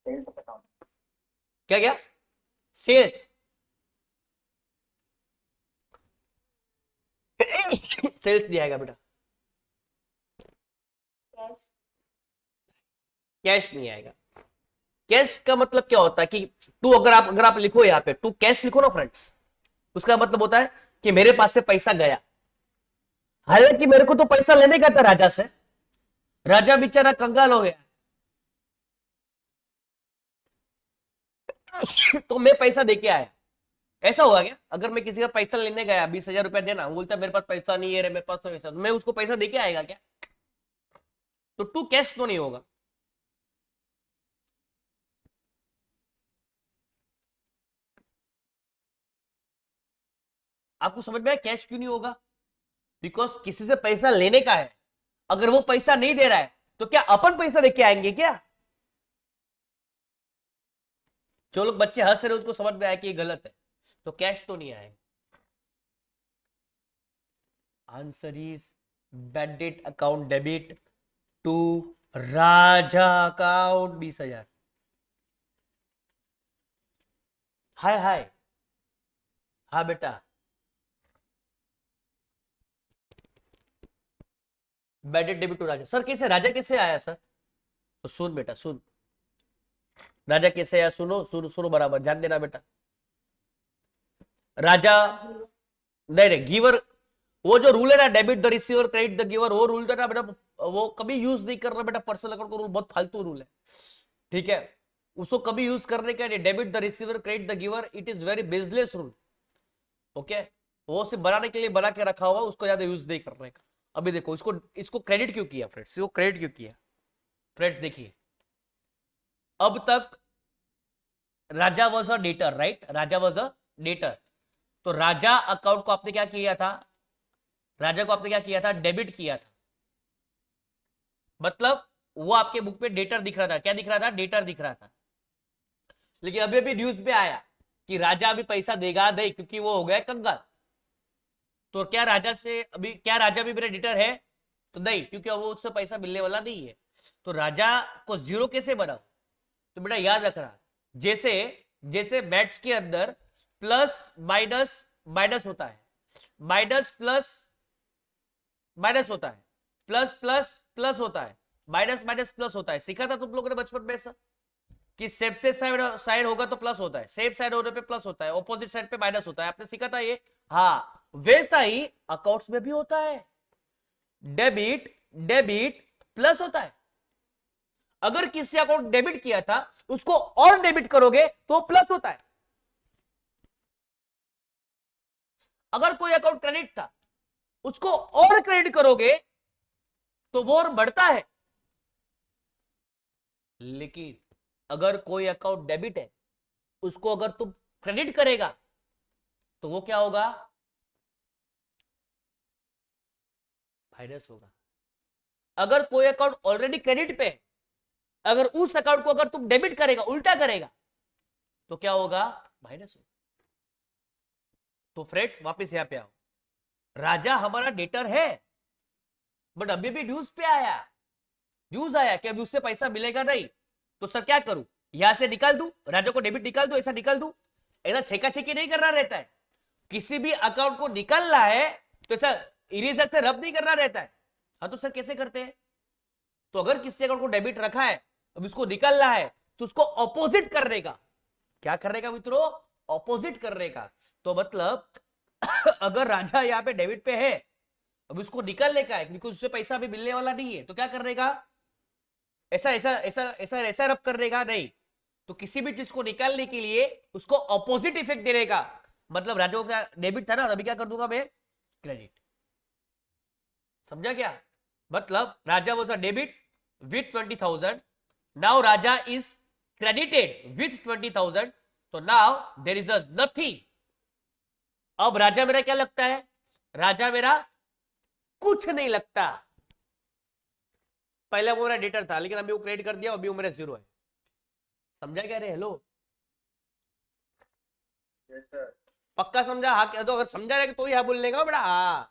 सेल्स अकाउंट। क्या क्या? सेल्स, सेल्स दिया आएगा बेटा, कैश। कैश नहीं आएगा। कैश का मतलब क्या होता है कि टू, अगर आप लिखो यहाँ पे टू कैश लिखो ना फ्रेंड्स, उसका मतलब होता है कि मेरे पास से पैसा गया। हालांकि मेरे को तो पैसा लेने का था राजा से, राजा बेचारा कंगाल हो गया, तो मैं पैसा देके आया। ऐसा हुआ क्या? अगर मैं किसी का पैसा लेने गया, 20,000 रुपया देना, वो बोलता है मेरे पास पैसा नहीं है रे, मेरे पास तो पैसा, मैं उसको पैसा देके आएगा क्या? तो टू कैश तो नहीं होगा। आपको समझ में आया कैश क्यों नहीं होगा? बिकॉज किसी से पैसा लेने का है, अगर वो पैसा नहीं दे रहा है तो क्या अपन पैसा देके आएंगे क्या? जो लोग बच्चे हंस रहे उसको समझ में आया कि ये गलत है, तो कैश तो नहीं आएगा। Answer is bad debt account debit to Raja account 20,000। हाय हाय, हाँ बेटा, bad debt debit to Raja. Sir कैसे राजा कैसे आया सर? तो सुन बेटा सुन, राजा कैसे आया सुनो, सुनो सुनो बराबर, ध्यान देना बेटा। राजा नहीं नहीं, गिवर, वो जो रूल है ना, debit the receiver credit the giver, वो रूल था ना बेटा, वो कभी यूज नहीं करना बेटा। पर्सनल अकाउंट का रूल बहुत फालतू रूल है, ठीक है? उसको कभी यूज करने का नहीं। Debit the receiver credit the giver, it is very business rule, okay? वो सिर्फ बनाने के लिए बना के रखा हुआ, उसको ज्यादा यूज नहीं करने का। अभी देखो इसको, इसको क्रेडिट क्यों किया फ्रेंड्स? इसको क्रेडिट क्यों किया फ्रेंड्स? देखिए, अब तक Raja was a debtor, right? Raja was a debtor, तो राजा अकाउंट को आपने क्या किया था? राजा को आपने क्या किया था? डेबिट किया था। मतलब वो आपके बुक पे डेटर दिख रहा था। क्या दिख रहा था? डेटर दिख रहा था। लेकिन अभी अभी न्यूज पे आया कि राजा अभी पैसा देगा नहीं, क्योंकि वो हो गया कंगाल। तो क्या राजा से अभी, क्या राजा भी मेरा डेटर है? तो नहीं, क्योंकि वो उससे पैसा मिलने वाला नहीं है। तो राजा को जीरो कैसे बनाओ? तो बेटा याद रखना, जैसे जैसे मैथ्स के अंदर प्लस माइनस माइनस होता है, माइनस प्लस माइनस होता है, प्लस प्लस प्लस होता है, माइनस माइनस प्लस होता है। सीखा था तुम लोगों ने बचपन में सर? कि सेफ से साइड होगा तो प्लस होता है, सेफ साइड होने पे प्लस होता है, ऑपोजिट साइड पे माइनस होता है, आपने सीखा था ये। हाँ, वैसा ही अकाउंट्स में भी होता है, डेबिट डेबिट प्लस होता है। अगर किसी अकाउंट डेबिट किया था उसको और डेबिट करोगे तो प्लस होता है। अगर कोई अकाउंट क्रेडिट था उसको और क्रेडिट करोगे तो वो और बढ़ता है। लेकिन अगर कोई अकाउंट डेबिट है उसको अगर तुम क्रेडिट करेगा तो वो क्या होगा, माइनस होगा। अगर कोई अकाउंट ऑलरेडी क्रेडिट पे है, अगर उस अकाउंट को अगर तुम डेबिट करेगा, उल्टा करेगा, तो क्या होगा, माइनस होगा। तो फ्रेंड्स वापस यहां पे आओ, राजा हमारा डेटर है, बट अभी भी ड्यूज पे आया, ड्यूज आया कि अभी उससे पैसा मिलेगा नहीं, तो सर क्या करूं, यहां से निकाल दूं, राजा को डेबिट निकाल दूं, ऐसा निकाल दूं। ऐसा छेका छेकी नहीं करना रहता है, किसी भी अकाउंट को निकालना है तो ऐसा इरेजर से रब नहीं करना रहता है। हाँ तो सर कैसे करते हैं, तो अगर किसी अकाउंट को डेबिट रखा है अब इसको निकालना है तो उसको ऑपोजिट करने का, क्या करने का मित्रों, ऑपोजिट करने का। तो मतलब अगर राजा यहाँ पे डेबिट पे है, अब उसको निकालने का है क्योंकि उससे पैसा अभी मिलने वाला नहीं है, तो क्या करने का, ऐसा ऐसा ऐसा ऐसा ऐसा रब करने का नहीं, तो किसी भी चीज को निकालने के लिए उसको ऑपोजिट इफेक्ट देने का। मतलब राजा को क्या डेबिट था ना, अभी क्या कर दूंगा मैं, क्रेडिट। समझा क्या, मतलब Raja was a debit with 20,000, now Raja is credited with 20,000, तो now there is a nothing. अब राजा मेरा क्या लगता है, राजा मेरा कुछ नहीं लगता। पहले वो मेरा डेटर था लेकिन अभी वो क्रेडिट कर दिया, अभी वो मेरा जीरो है। समझा क्या रे, हेलो यस सर। पक्का समझा, हाँ क्या, तो अगर समझा रहेगा तो ही हाँ बोलने का बेटा, हाँ।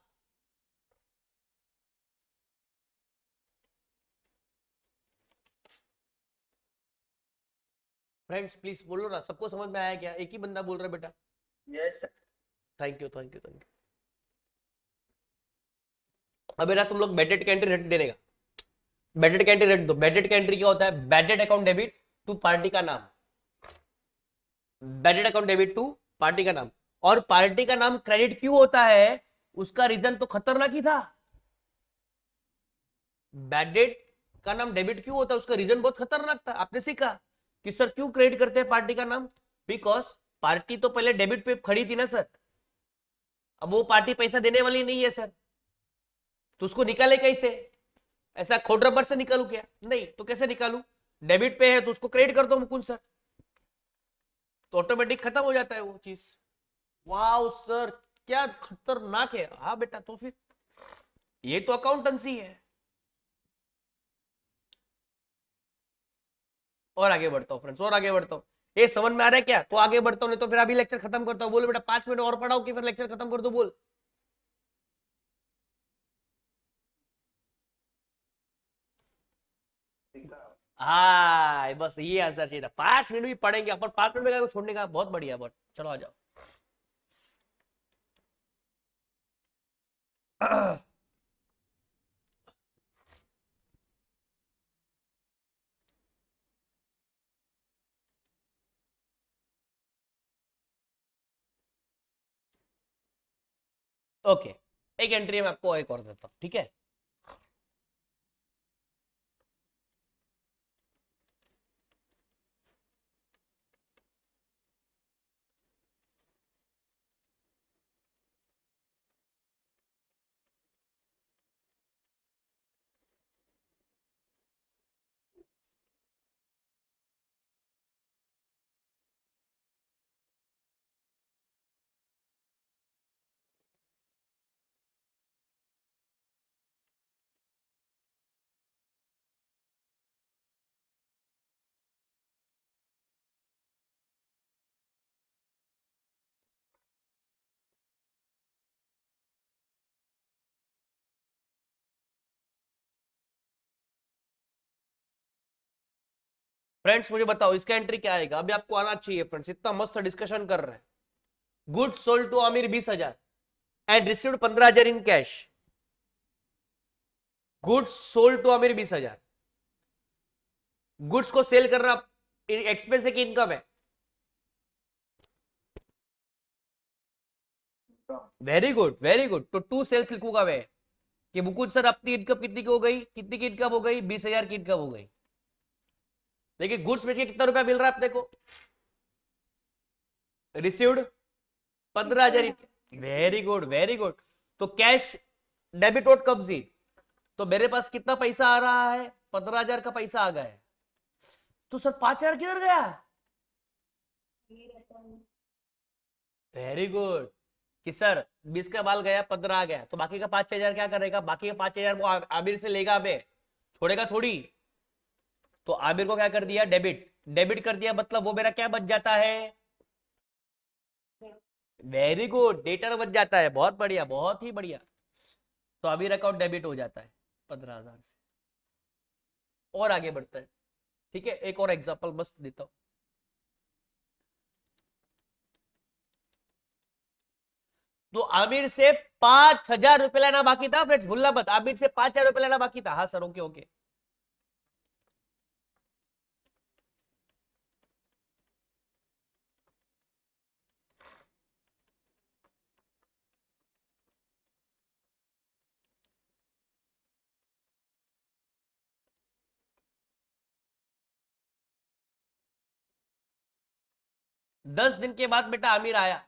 फ्रेंड्स प्लीज बोलो ना, सबको समझ में आया क्या, एक ही बंदा बोल रहा है बेटा। Yes sir. Thank you thank you thank you. अब बेटा तुम लोग बेडेड का एंट्री रट देने का, बेडेड का एंट्री रट दो। बेडेड का एंट्री क्या होता है, bad debt account debit to party का नाम, bad debt account debit to party का नाम। और पार्टी का नाम क्रेडिट क्यों होता है, उसका रीजन तो खतरनाक ही था। बेडेड का नाम डेबिट क्यों होता है, उसका रीजन बहुत खतरनाक था। आपने सीखा कि सर क्यों क्रेडिट करते हैं पार्टी का नाम, बिकॉज पार्टी तो पहले डेबिट पे खड़ी थी ना सर, अब वो पार्टी पैसा देने वाली नहीं है सर, तो उसको निकाले कैसे, ऐसा खोड रबर से निकालू क्या, नहीं, तो कैसे निकालू, डेबिट पे है तो उसको क्रेडिट कर दो मुकुंद सर, तो ऑटोमेटिक खत्म हो जाता है वो चीज। वाह सर क्या खतरनाक है, हाँ बेटा, तो फिर ये तो अकाउंटेंसी है। और आगे बढ़ता हूँ फ्रेंड्स, और आगे बढ़ता हूँ, ये समझ में आ रहा है क्या, तो आगे बढ़ता हूँ, नहीं तो फिर अभी लेक्चर खत्म करता हूँ। बोलो बेटा 5 मिनट और पढ़ाओ कि फिर लेक्चर खत्म कर दो, बोल। हाँ बस ये आंसर चाहिए था, 5 मिनट भी पढ़ेंगे अपन, 5 मिनट में छोड़ने का, बहुत बढ़िया, बट चलो आ जाओ। ओके, एक एंट्री में आपको एक और देता हूं, ठीक है। फ्रेंड्स मुझे बताओ इसका एंट्री क्या आएगा, अभी आपको आना चाहिए फ्रेंड्स, इतना मस्त डिस्कशन कर रहे हैं। Goods sold to Aamir 20,000 and received 15,000 in cash. Goods sold to Aamir 20,000, goods को सेल करना एक्सपेंस है कि इनकम है? Very good very good. तो टू सेल्स लिखूंगा मैं कि मुकुंद सर अपनी इनकम कितनी की हो गई, कितनी की इनकम हो गई? 20,000 की इनकम हो गई। लेकिन गुड्स बेच के कितना रुपया मिल रहा है अपने को? Received 15,000। Very good very good. तो cash debit what comes in, तो मेरे पास कितना पैसा आ रहा है? 15,000 का पैसा आ गया है। तो सर 5,000 किधर गया? वेरी गुड कि सर 20 का माल गया, 15 आ गया, तो बाकी का 5,000 क्या करेगा? बाकी का 5,000 वो आमिर से लेगा, हमें छोड़ेगा थोड़ी। तो आमिर को क्या कर दिया? डेबिट। डेबिट कर दिया मतलब वो मेरा क्या बच जाता है? वेरी गुड, डेटर बच जाता है। बहुत बढ़िया, बहुत ही बढ़िया। तो आमिर अकाउंट डेबिट हो जाता है 15,000 से। और आगे बढ़ता है। ठीक है, एक और एग्जांपल मस्त देता हूं। तो आमिर से 5,000 रुपए लेना बाकी था फ्रेंड्स, भूलना मत। आमिर से 5,000 रुपए लेना बाकी था। हाँ सर, ओके ओके। दस दिन के बाद बेटा आमिर आया,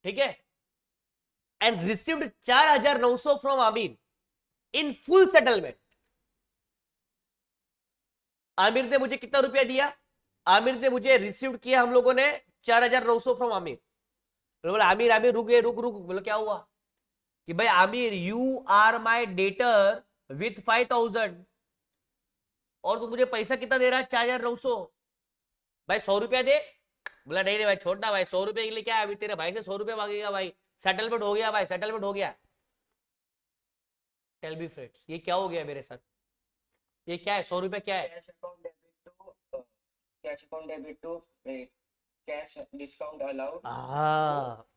ठीक है, and received 4,900 from Aamir in full settlement. Aamir ने मुझे कितना रुपया दिया? आमिर ने मुझे रिसीव किया हम लोगों ने 4,900 फ्रॉम आमिर। बोला आमिर आमिर रुक रुक रुक। बोला क्या हुआ? कि भाई Aamir you are my debtor with 5,000 और तू मुझे पैसा कितना दे रहा है? 4,900। भाई 100 रुपया दे। बोला नहीं नहीं भाई छोड़ना भाई, 100 रुपये के लिए क्या है? अभी तेरे भाई से 100 रुपये मांगेगा भाई? सेटलमेंट हो गया भाई, सेटलमेंट हो गया। टेल बी फ्रेंड्स, ये क्या हो गया मेरे साथ? ये क्या है? 100 रुपये क्या है? Cash account debit to cash discount allowed हाँ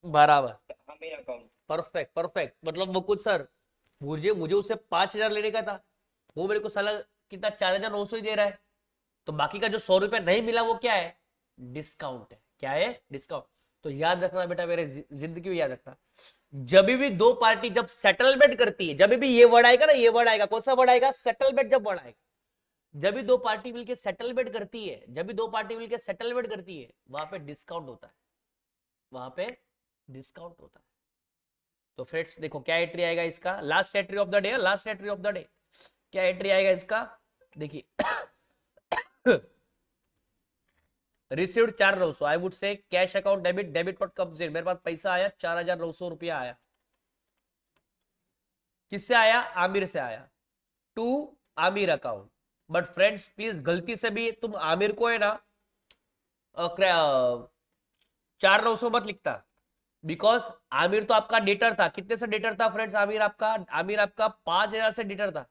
बराबर, आमिर अकाउंट। Perfect perfect. मतलब वो कुछ सर, मुझे मुझे उससे 5,000 लेने का था, वो मेरे को साला कितना 4,900 ही दे रहा है। तो बाकी का जो 100 रुपया नहीं मिला वो क्या है? डिस्काउंट है। क्या है? डिस्काउंट। तो याद रखना बेटा, मेरे जिंदगी में याद रखना, जब भी दो पार्टी जब सेटलमेंट करती है, जब भी ये वर्ड आएगा ना, ये वर्ड आएगा, कौन सा वर्ड आएगा? सेटलमेंट। जब वर्ड आएगा, जब भी दो पार्टी मिलकर सेटलमेंट करती है, जब भी दो पार्टी मिलकर सेटलमेंट करती है, वहां पे डिस्काउंट होता है, वहां पे डिस्काउंट होता है। तो फ्रेंड्स देखो क्या एंट्री आएगा इसका, last entry of the day, last entry of the day क्या एंट्री आएगा इसका? देखिए रिसीव्ड 4,900, आई वुड से cash account debit, debit what comes in, मेरे पास पैसा आया 4,900 रुपया आया। किससे आया? आमिर से आया, to Aamir account. But friends please गलती से भी तुम आमिर को है ना 4,900 मत लिखता, बिकॉज आमिर तो आपका डेटर था। कितने से डेटर था फ्रेंड्स? आमिर आपका 5,000 से डेटर था।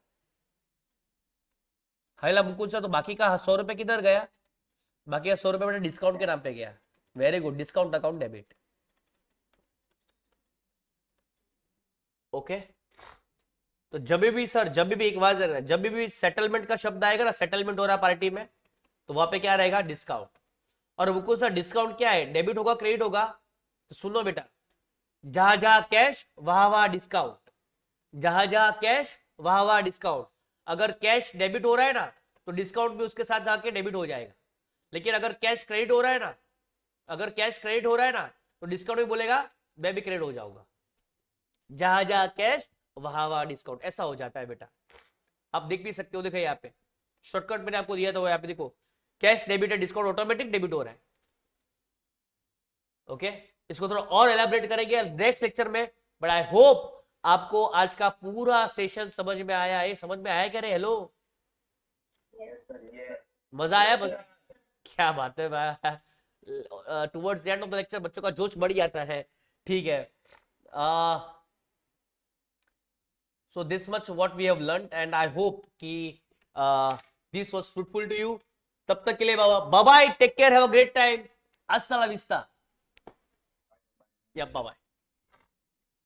हाइला मुकुल से, तो बाकी का 100 रुपए किधर गया? बाकी का 100 रुपए मैंने डिस्काउंट के नाम पे गया। Very good, discount account debit. Okay. तो जब भी सर, जब भी एक बात, जब भी सेटलमेंट का शब्द आएगा ना, सेटलमेंट हो रहा पार्टी में, तो वहां पे क्या रहेगा? डिस्काउंट। और मुकुल सर डिस्काउंट क्या है? डेबिट होगा, क्रेडिट होगा? तो सुनो बेटा, जहां जहां कैश वहां वहां डिस्काउंट, जहां जहां कैश वहां वहां डिस्काउंट। अगर कैश डेबिट हो रहा है ना, तो डिस्काउंट भी उसके साथ आके डेबिट हो जाएगा। लेकिन अगर कैश क्रेडिट हो रहा है ना, अगर कैश क्रेडिट हो रहा है ना, तो डिस्काउंट भी बोलेगा मैं भी क्रेडिट हो जाऊंगा। जहां जहां कैश वहां वहां डिस्काउंट, ऐसा हो जाता है बेटा। आप देख भी सकते हो, देखो यहाँ पे शॉर्टकट मैंने आपको दिया था, यहाँ पे देखो कैश डेबिट है, डिस्काउंट ऑटोमेटिक डेबिट हो रहा है। ओके, इसको थोड़ा और एलैबोरेट करेंगे नेक्स्ट लेक्चर में। बट आई होप आपको आज का पूरा सेशन समझ में आया है। समझ में आया क्या रे? हेलो, मजा आया? क्या बात है भाई, towards the end of the lecture बच्चों का जोश बढ़ जाता है। ठीक है, so this much what we have learned and I hope कि this was fruitful to you. तब तक के लिए बाबा bye, take care, have a great time, हasta la vista, या बाय।